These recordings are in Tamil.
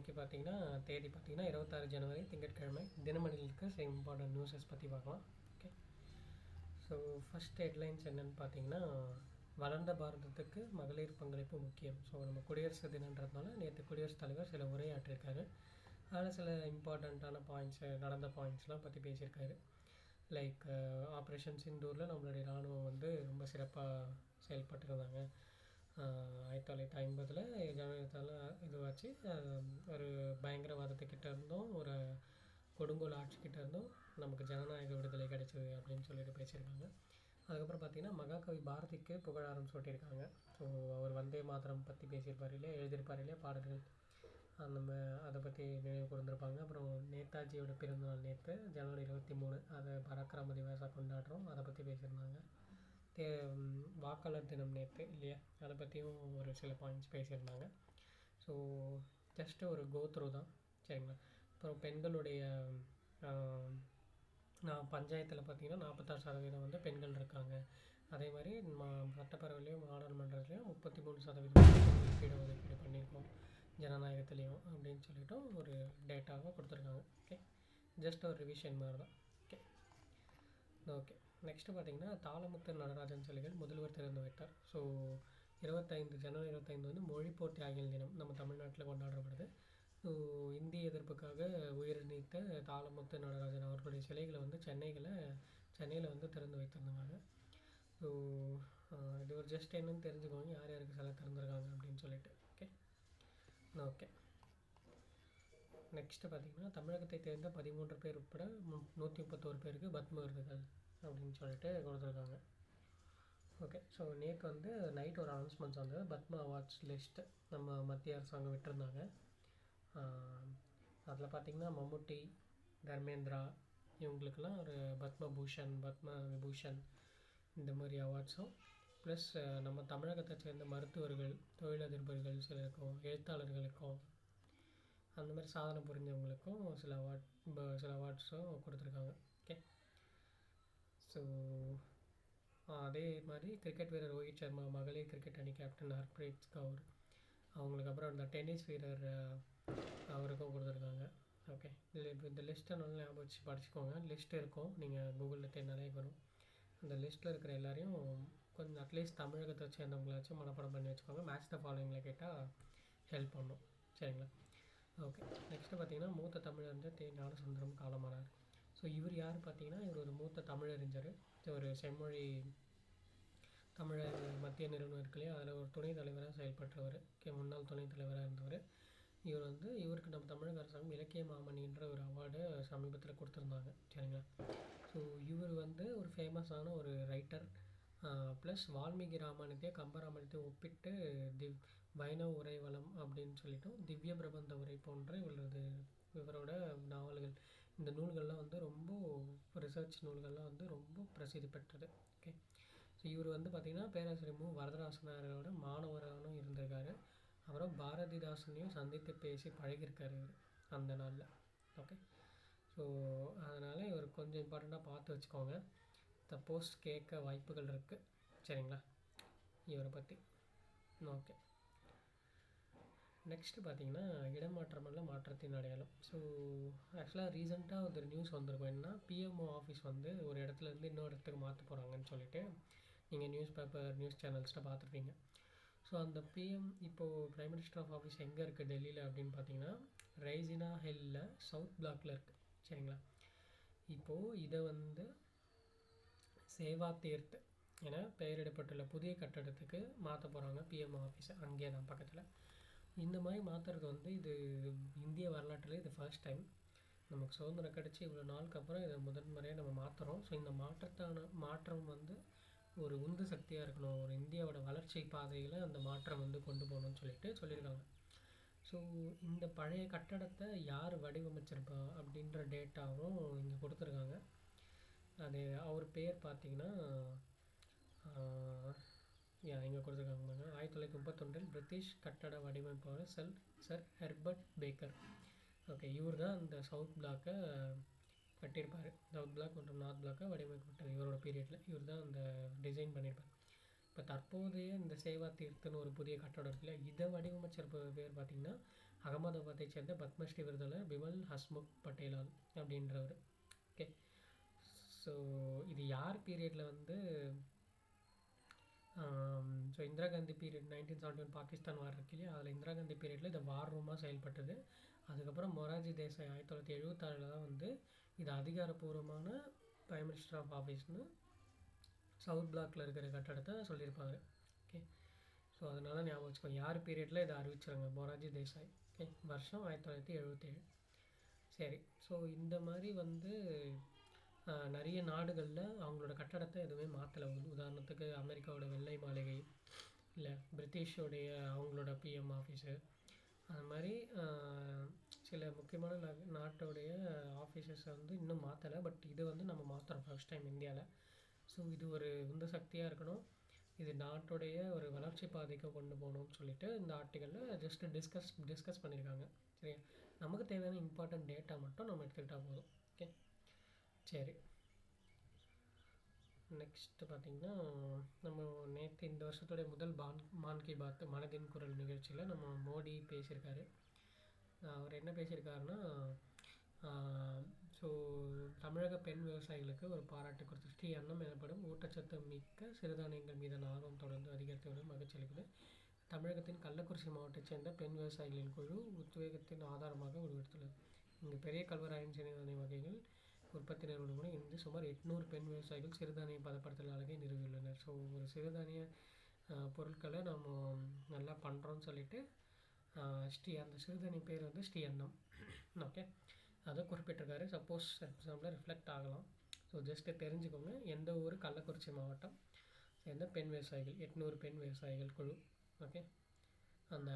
இன்றைக்கி பார்த்தீங்கன்னா தேதி பார்த்தீங்கன்னா 26 ஜனவரி திங்கட்கிழமை. தினமணியில் இருக்க சில இம்பார்ட்டன்ட் நியூஸஸ் பற்றி பார்க்கலாம். ஓகே, ஸோ ஃபஸ்ட் ஹெட்லைன்ஸ் என்னென்னு பார்த்தீங்கன்னா, வளர்ந்த பாரதத்துக்கு மகளிர் பங்களிப்பு முக்கியம். ஸோ நம்ம குடியரசு தினன்றதுனால நேற்று குடியரசுத் தலைவர் சில உரையாற்றிருக்காரு. அதில் சில இம்பார்ட்டண்ட்டான பாயிண்ட்ஸு, நடந்த பாயிண்ட்ஸ்லாம் பற்றி பேசியிருக்காரு. லைக் ஆப்ரேஷன் சிந்தூரில் நம்மளுடைய இராணுவம் வந்து ரொம்ப சிறப்பாக செயல்பட்டுருந்தாங்க. 1950 ஜனவரித்தால் இதுவாச்சு. ஒரு பயங்கரவாதத்துக்கிட்ட இருந்தும் ஒரு கொடுங்கோல் ஆட்சிக்கிட்ட இருந்தும் நமக்கு ஜனநாயக விடுதலை கிடைச்சிது அப்படின்னு சொல்லிட்டு பேசியிருக்காங்க. அதுக்கப்புறம் பார்த்திங்கன்னா மகாகவி பாரதிக்கு புகழாரம் சூட்டியிருக்காங்க. ஸோ அவர் வந்தே மாதரம் பற்றி பேசியிருப்பார் இல்லையா, எழுதியிருப்பார் இல்லையா பாடல்கள், நம்ம அதை பற்றி நினைவு கூர்ந்திருப்பாங்க. அப்புறம் நேதாஜியோட பிறந்தநாள் நேற்று ஜனவரி 23, அதை பராக்கிரம திவஸாக கொண்டாடுறோம், அதை பற்றி பேசியிருந்தாங்க. வாக்காளர் தினம் நேற்று இல்லையா, அதை பற்றியும் ஒரு சில பாயிண்ட்ஸ் பேசியிருந்தாங்க. ஸோ ஜஸ்ட்டு ஒரு கோத்ரூ தான், சரிங்களா. அப்புறம் பெண்களுடைய பஞ்சாயத்தில் பார்த்திங்கன்னா 46% வந்து பெண்கள் இருக்காங்க. அதே மாதிரி சட்டப்பேரவையிலையும் நாடாளுமன்றத்துலேயும் 33% ஒதுக்கீடு பண்ணியிருக்கோம் ஜனநாயகத்துலேயும் அப்படின்னு சொல்லிவிட்டு ஒரு டேட்டாவை கொடுத்துருக்காங்க. ஓகே, ஜஸ்ட் ஒரு ரிவிஷன் மாதிரி தான். ஓகே, நெக்ஸ்ட்டு பார்த்திங்கன்னா தாளமுத்து நடராஜன் சிலைகள் முதல்வர் திறந்து வைத்தார். ஸோ ஜனவரி 25 வந்து மொழிப்போர் தியாகிகள் தினம் நம்ம தமிழ்நாட்டில் கொண்டாடப்படுது. ஸோ இந்திய எதிர்ப்புக்காக உயிர் நீத்த தாளமுத்து நடராஜன் அவர்களுடைய சிலைகளை வந்து சென்னையில் வந்து திறந்து வைத்திருந்தாங்க. ஸோ இது ஒரு ஜஸ்ட் என்னன்னு தெரிஞ்சுக்கோங்க, யார் யாருக்கு சிலை திறந்துருக்காங்க அப்படின்னு சொல்லிட்டு. ஓகே, நெக்ஸ்ட்டு பார்த்திங்கன்னா தமிழகத்தை சேர்ந்த 13 பேர் உட்பட 131 பேருக்கு பத்ம விருதுகள் அப்படின்னு சொல்லிட்டு கொடுத்துருக்காங்க. ஓகே, ஸோ நேற்று வந்து நைட் ஒரு அனௌன்ஸ்மெண்ட்ஸ் வந்தது, பத்மா அவார்ட்ஸ் லிஸ்ட்டு நம்ம மத்திய அரசாங்கம் விட்டுருந்தாங்க. அதில் பார்த்திங்கன்னா மம்முட்டி, தர்மேந்திரா இவங்களுக்கெல்லாம் ஒரு பத்ம விபூஷன் இந்த மாதிரி அவார்ட்ஸும், ப்ளஸ் நம்ம தமிழகத்தை சேர்ந்த மருத்துவர்கள், தொழிலதிபர்கள் சிலருக்கும், எழுத்தாளர்களுக்கும், அந்த மாதிரி சாதனை புரிஞ்சவங்களுக்கும் சில அவார்ட்ஸும் கொடுத்துருக்காங்க. ஓகே, ஸோ அதே மாதிரி கிரிக்கெட் வீரர் ரோஹித் சர்மா, மகளிர் கிரிக்கெட் அணி கேப்டன் ஹர்ப்ரீத் கவுர் அவங்களுக்கு, அப்புறம் அந்த டென்னிஸ் வீரர் அவருக்கும் கொடுத்துருக்காங்க. ஓகே, இதில் இந்த லிஸ்ட்டை நல்லா ஞாபகம் வச்சு படிச்சுக்கோங்க. லிஸ்ட் இருக்கும், நீங்கள் கூகுளில் நிறைய வரும். அந்த லிஸ்ட்டில் இருக்கிற எல்லாரையும் கொஞ்சம் அட்லீஸ்ட் தமிழகத்தை சேர்ந்தவங்களாச்சும் மனப்பாடம் பண்ணி வச்சுக்கோங்க. மேட்ச் த ஃபாலோயிங்கில் கேட்டால் ஹெல்ப் பண்ணும், சரிங்களா. ஓகே, நெக்ஸ்ட்டு பார்த்திங்கன்னா மூத்த தமிழறிஞர் தே. ஞானசுந்தரம் காலமானார். ஸோ இவர் யார் பார்த்தீங்கன்னா, இவர் ஒரு மூத்த தமிழறிஞர், ஒரு செம்மொழி தமிழர் மத்திய நிறுவனம் இருக்கு இல்லையா, அதில் ஒரு துணைத் தலைவராக செயல்பட்டவர், முன்னாள் துணைத் தலைவராக இருந்தவர். இவருக்கு நம்ம தமிழக அரசாங்கம் இலக்கிய மாமணின்ற ஒரு அவார்டு சமீபத்தில் கொடுத்துருந்தாங்க, சரிங்களா. ஸோ இவர் வந்து ஒரு ஃபேமஸான ஒரு ரைட்டர், ப்ளஸ் வால்மீகி ராமாயணத்தையும் கம்பராமாயணத்தையும் ஒப்பிட்டு வைணவ உரைவளம் அப்படின்னு சொல்லிட்டோம், திவ்ய பிரபந்த உரை போன்ற இவரோட நாவல்கள், இந்த நூல்கள்லாம் வந்து ரொம்ப ரிசர்ச் நூல்கள்லாம் வந்து ரொம்ப பிரசித்தி பெற்றது. ஓகே, ஸோ இவர் வந்து பார்த்திங்கன்னா பேராசிரியர் மு. வரதராசனாரோட மாணவராகவும் இருந்திருக்காரு. அப்புறம் பாரதிதாசனையும் சந்தித்து பேசி பழகியிருக்காரு இவர் அந்த நாளில். ஓகே, ஸோ அதனால் இவர் கொஞ்சம் இம்பார்ட்டண்ட்டாக பார்த்து வச்சுக்கோங்க, சப்போஸ் கேட்க வாய்ப்புகள் இருக்குது, சரிங்களா, இவரை பற்றி. ஓகே, நெக்ஸ்ட்டு பார்த்திங்கன்னா இடமாற்றமல்ல மாற்றத்தின் அடையாளம். ஸோ ஆக்சுவலாக ரீசெண்டாக ஒரு நியூஸ் வந்திருக்கும், என்னன்னா பிஎம்ஓ ஆஃபீஸ் வந்து ஒரு இடத்துலேருந்து இன்னொரு இடத்துக்கு மாற்ற போகிறாங்கன்னு சொல்லிட்டு நீங்கள் நியூஸ் சேனல்ஸில் பார்த்துருப்பீங்க. ஸோ அந்த இப்போது பிரைம் மினிஸ்டர் ஆஃப் ஆஃபீஸ் எங்கே இருக்குது டெல்லியில் அப்படின்னு பார்த்தீங்கன்னா, ரைசினா ஹில்லில் சவுத் பிளாக்கில் இருக்குது, சரிங்களா. இப்போது இதை வந்து சேவா தீர்த் என பெயரிடப்பட்டுள்ள புதிய கட்டடத்துக்கு மாற்ற போகிறாங்க பிஎம்ஓ ஆஃபீஸை, அங்கே தான் பக்கத்தில். இந்த மாதிரி மாற்றுறது வந்து இது இந்திய வரலாற்றில் இது ஃபர்ஸ்ட் டைம். நமக்கு சுதந்திரம் கிடச்சி இவ்வளோ நாளுக்கு அப்புறம் இதை முதன்முறையாக நம்ம மாற்றுறோம். ஸோ இந்த மாற்றம் வந்து ஒரு உந்து சக்தியாக இருக்கணும், ஒரு இந்தியாவோட வளர்ச்சி பாதையில் அந்த மாற்றம் வந்து கொண்டு போகணும்னு சொல்லியிருக்காங்க. ஸோ இந்த பழைய கட்டடத்தை யார் வடிவமைச்சிருப்பா அப்படின்ற டேட்டாவும் இங்கே கொடுத்துருக்காங்க. அது அவர் பேர் பார்த்திங்கன்னா இங்கே கொடுத்துருக்காங்க. 1931 பிரிட்டிஷ் கட்டட வடிவமைப்பாளர் சர் ஹெர்பர்ட் பேக்கர். ஓகே, இவர் தான் இந்த சவுத் பிளாக்கை கட்டியிருப்பார். சவுத் பிளாக் மற்றும் நார்த் பிளாக்கை வடிவமைக்கப்பட்டது இவரோட பீரியடில். இவர் தான் அந்த டிசைன் பண்ணியிருப்பார். இப்போ தற்போதைய இந்த சேவா தீர்த்துன்னு ஒரு புதிய கட்டடம் இருக்குல்ல, இதை வடிவமைச்சிருப்ப பேர் பார்த்திங்கன்னா அகமதாபாத்தை சேர்ந்த பத்மஸ்ரீ விருதாளர் பிமல் ஹஸ்முக் பட்டேலால் அப்படின்றவர். ஓகே. ஸோ இது யார் பீரியடில் வந்து ஸோ இந்திரா காந்தி பீரியட் 1971 பாகிஸ்தான் வார் இருக்கு இல்லையா, அதில் இந்திரா காந்தி பீரியடில் இந்த வார் ரூமாக செயல்பட்டது. அதுக்கப்புறம் மொரார்ஜி தேசாய் 1976 தான் வந்து இது அதிகாரப்பூர்வமான பிரைம் மினிஸ்டர் ஆஃப் ஆஃபீஸ்னு சவுத் பிளாக்கில் இருக்கிற கட்டடத்தை சொல்லியிருப்பாங்க. ஓகே. ஸோ அதனால் ஞாபகம் வச்சுக்கோங்க, யார் பீரியடில் இதை அறிவிச்சாங்க, மொரார்ஜி தேசாய். ஓகே. வருஷம் 1977. சரி. ஸோ இந்த மாதிரி வந்து நிறைய நாடுகளில் அவங்களோட கட்டடத்தை எதுவுமே மாற்றலை. உதாரணத்துக்கு அமெரிக்காவோட வெள்ளை மாளிகை, இல்லை பிரிட்டிஷோடைய அவங்களோட பிஎம் ஆஃபீஸு, அது மாதிரி சில முக்கியமான நாட்டோடைய ஆஃபீஸஸை வந்து இன்னும் மாற்றலை. பட் இது வந்து நம்ம மாற்றுறோம் ஃபர்ஸ்ட் டைம் இந்தியாவில். ஸோ இது ஒரு உந்து சக்தியாக இருக்கணும், இது நாட்டுடைய ஒரு வளர்ச்சி பாதைக்கு கொண்டு போகணும்னு சொல்லிட்டு இந்த ஆர்டிக்கலில் ஜஸ்ட் டிஸ்கஸ் பண்ணியிருக்காங்க. சரியா, நமக்கு தேவையான இம்பார்ட்டன்ட் டேட்டா மட்டும் நம்ம எடுத்துக்கிட்டால் போதும். ஓகே. சரி, நெக்ஸ்ட்டு பார்த்திங்கன்னா, நம்ம நேற்று இந்த வருஷத்துடைய முதல் மான் கி பாத் மனதின் குரல் நிகழ்ச்சியில் நம்ம மோடி பேசியிருக்காரு. அவர் என்ன பேசியிருக்காருன்னா, ஸோ தமிழக பெண் விவசாயிகளுக்கு ஒரு பாராட்டு கொடுத்து, ஸ்ரீ அன்னம் எனப்படும் ஊட்டச்சத்து மிக்க சிறுதானியங்கள் மீதான ஆர்வம் தொடர்ந்து அதிகரித்து வரும் மகிழ்ச்சி அளிக்குது. தமிழகத்தின் கள்ளக்குறிச்சி மாவட்டத்தைச் சேர்ந்த பெண் விவசாயிகளின் குழு உத்வேகத்தின் ஆதாரமாக உருவெடுத்துள்ளது. இங்கு பெரிய கல்வராயன் சிறுதானிய வகைகள் உற்பத்தி நிறுவனங்களுடன் இருந்து சுமார் 800 பெண் விவசாயிகள் சிறுதானிய பதப்படுத்தல் ஆலையை நிறுவியுள்ளனர். ஸோ ஒரு சிறுதானிய பொருட்களை நம்ம நல்லா பண்ணுறோன்னு சொல்லிட்டு அந்த சிறுதானிய பேர் வந்து ஸ்ரீ அன்னம். ஓகே, அதை குறிப்பிட்டிருக்காரு. சப்போஸ் எக்ஸாம்பிள் ரிஃப்ளெக்ட் ஆகலாம். ஸோ ஜஸ்ட்டு தெரிஞ்சுக்கோங்க, எந்த ஊர், கள்ளக்குறிச்சி மாவட்டம், சேர்ந்த பெண் விவசாயிகள் 800 பெண் விவசாயிகள் குழு. ஓகே, அந்த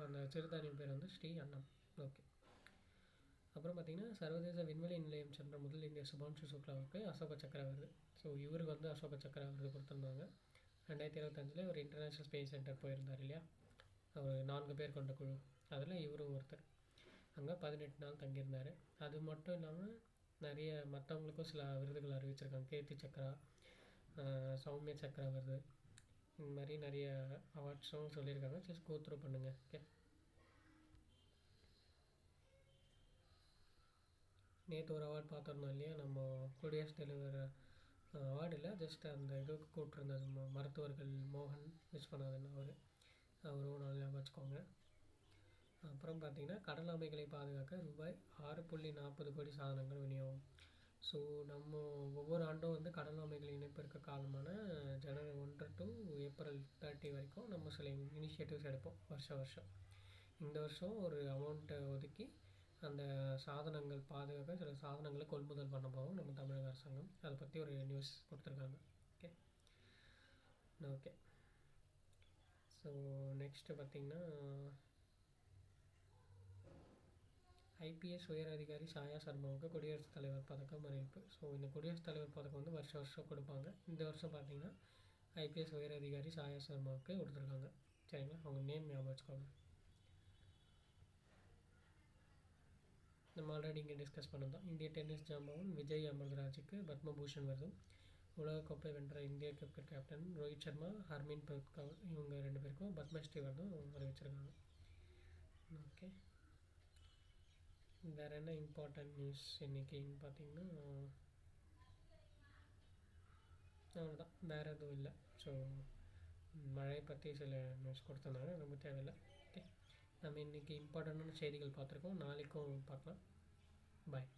அந்த சிறுதானியம் பேர் வந்து ஸ்ரீ அன்னம். ஓகே. அப்புறம் பார்த்திங்கன்னா, சர்வதேச விண்வெளி நிலையம் சென்ற முதல் இந்திய சுபான்ஷு சுக்லாவுக்கு அசோக சக்கர விருது. ஸோ இவருக்கு வந்து அசோக சக்கர விருது கொடுத்துருந்தாங்க. 2025 ஒரு இன்டர்நேஷ்னல் ஸ்பேஸ் சென்டர் போயிருந்தார் இல்லையா, ஒரு 4 பேர் கொண்ட குழு, அதில் இவரும் ஒருத்தர். அங்கே 18 நாள் தங்கியிருந்தார். அது மட்டும் இல்லாமல் நிறைய மற்றவங்களுக்கும் சில விருதுகள் அறிவிச்சிருக்காங்க. கீர்த்தி சக்ரா, சௌமிய சக்ரா விருது, இந்த மாதிரி நிறைய அவார்ட்ஸும் சொல்லியிருக்காங்க. ஜஸ்ட் கோ த்ரூ பண்ணுங்கள். ஓகே. நேற்று ஒரு அவார்டு பார்த்துருந்தோம் இல்லையா, நம்ம குடியரசுத் தலைவர் அவார்டு இல்லை, ஜஸ்ட் அந்த இதுக்கு கூப்பிட்ருந்தது மருத்துவர்கள் மோகன் விஸ்வநாதன், அவரும் நல்லா வச்சுக்கோங்க. அப்புறம் பார்த்திங்கன்னா, கடல் ஆமைகளை பாதுகாக்க ரூபாய் 6.40 கோடி சாதனங்கள் விநியோகம். ஸோ நம்ம ஒவ்வொரு ஆண்டும் வந்து கடல் ஆமைகள் இனப்பெருக்க காலமான ஜனவரி 1 to ஏப்ரல் 30 வரைக்கும் நம்ம சில இனிஷியேட்டிவ்ஸ் எடுப்போம் வருஷம். இந்த வருஷம் ஒரு அமௌண்ட்டை ஒதுக்கி அந்த சாதனங்கள் பாதுகாக்க சில சாதனங்களை கொள்முதல் பண்ண போகிறோம் நம்ம தமிழக அரசாங்கம். அதை பற்றி ஒரு நியூஸ் கொடுத்துருக்காங்க. ஓகே. ஸோ நெக்ஸ்ட்டு பார்த்திங்கன்னா, ஐபிஎஸ் உயர் அதிகாரி சாயா சர்மாவுக்கு குடியரசுத் தலைவர் பதக்கம் அறிவிப்பு. ஸோ இந்த குடியரசுத் தலைவர் பதக்கம் வந்து வருஷம் கொடுப்பாங்க. இந்த வருஷம் பார்த்திங்கன்னா ஐபிஎஸ் உயர் அதிகாரி சாயா சர்மாவுக்கு கொடுத்துருக்காங்க. சரிங்களா, அவங்க நேம் ஞாபகம் வச்சுக்கோங்க. நம்ம ஆல்ரெடி இங்கே டிஸ்கஸ் பண்ணதான். இந்திய டென்னிஸ் ஜாம்பவன் விஜய் அமர்ராஜுக்கு பத்மபூஷன் விருதும், உலகக்கோப்பை வென்ற இந்திய கிரிக்கெட் கேப்டன் ரோஹித் சர்மா, ஹர்மன்பிரீத் கவுர், இவங்க 2 பேருக்கும் பத்மஸ்ரீ விருதும் அறிவிச்சிருக்காங்க. ஓகே. வேறு என்ன இம்பார்ட்டன்ட் நியூஸ் இன்றைக்கின்னு பார்த்திங்கன்னா அவ்வளோதான், வேறு எதுவும் இல்லை. ஸோ மழை பற்றி சில நியூஸ் கொடுத்தனால ரொம்ப தேவையில்லை. ஓகே, நம்ம இன்றைக்கி இம்பார்ட்டண்டான செய்திகள் பார்த்துருக்கோம். நாளைக்கும் பார்க்கலாம். பாய்.